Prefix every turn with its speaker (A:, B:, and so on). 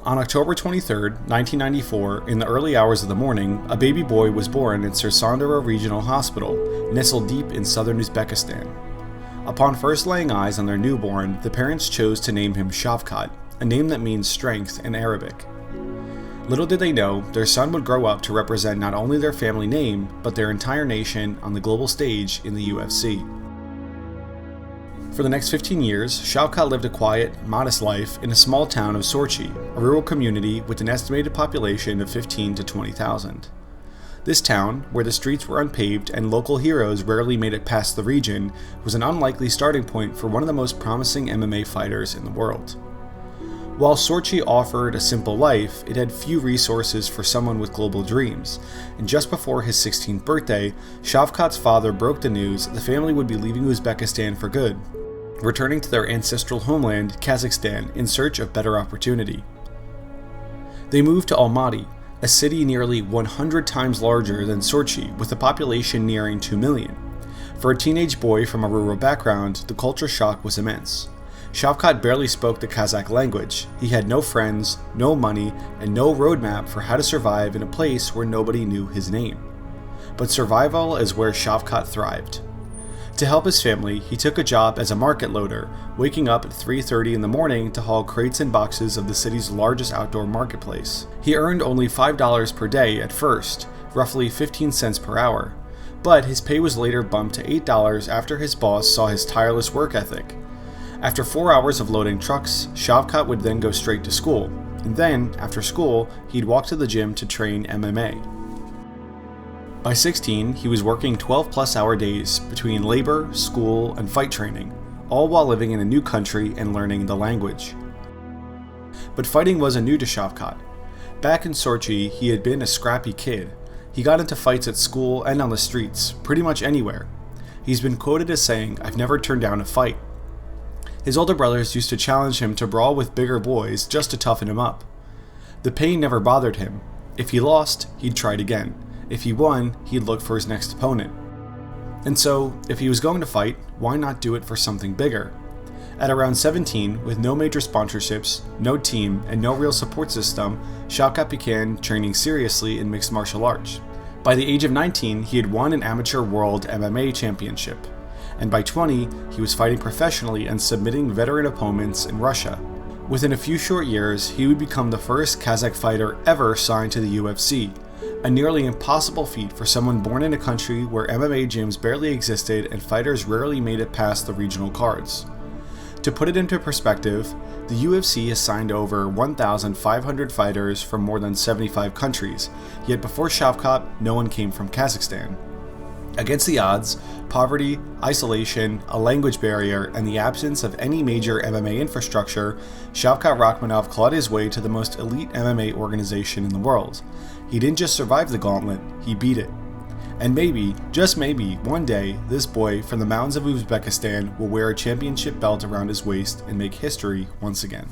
A: On October 23, 1994, in the early hours of the morning, a baby boy was born in Sarsandara Regional Hospital, nestled deep in southern Uzbekistan. Upon first laying eyes on their newborn, the parents chose to name him Shavkat, a name that means strength in Arabic. Little did they know, their son would grow up to represent not only their family name, but their entire nation on the global stage in the UFC. For the next 15 years, Shavkat lived a quiet, modest life in a small town of Sochi, a rural community with an estimated population of 15 to 20,000. This town, where the streets were unpaved and local heroes rarely made it past the region, was an unlikely starting point for one of the most promising MMA fighters in the world. While Sochi offered a simple life, it had few resources for someone with global dreams, and just before his 16th birthday, Shavkat's father broke the news the family would be leaving Uzbekistan for good, returning to their ancestral homeland, Kazakhstan, in search of better opportunity. They moved to Almaty, a city nearly 100 times larger than Sochi, with a population nearing 2 million. For a teenage boy from a rural background, the culture shock was immense. Shavkat barely spoke the Kazakh language. He had no friends, no money, and no roadmap for how to survive in a place where nobody knew his name. But survival is where Shavkat thrived. To help his family, he took a job as a market loader, waking up at 3:30 in the morning to haul crates and boxes of the city's largest outdoor marketplace. He earned only $5 per day at first, roughly 15 cents per hour, but his pay was later bumped to $8 after his boss saw his tireless work ethic. After 4 hours of loading trucks, Shavkat would then go straight to school, and then, after school, he'd walk to the gym to train MMA. By 16, he was working 12-plus hour days between labor, school, and fight training, all while living in a new country and learning the language. But fighting wasn't new to Shavkat. Back in Sochi, he had been a scrappy kid. He got into fights at school and on the streets, pretty much anywhere. He's been quoted as saying, "I've never turned down a fight." His older brothers used to challenge him to brawl with bigger boys just to toughen him up. The pain never bothered him. If he lost, he'd try it again. If he won, he'd look for his next opponent. And so, if he was going to fight, why not do it for something bigger? At around 17, with no major sponsorships, no team, and no real support system, Shavkat began training seriously in mixed martial arts. By the age of 19, he had won an amateur world MMA championship. And by 20, he was fighting professionally and submitting veteran opponents in Russia. Within a few short years, he would become the first Kazakh fighter ever signed to the UFC, a nearly impossible feat for someone born in a country where MMA gyms barely existed and fighters rarely made it past the regional cards. To put it into perspective, the UFC has signed over 1,500 fighters from more than 75 countries, yet before Shavkat, no one came from Kazakhstan. Against the odds, poverty, isolation, a language barrier, and the absence of any major MMA infrastructure, Shavkat Rakhmanov clawed his way to the most elite MMA organization in the world. He didn't just survive the gauntlet, he beat it. And maybe, just maybe, one day, this boy from the mountains of Uzbekistan will wear a championship belt around his waist and make history once again.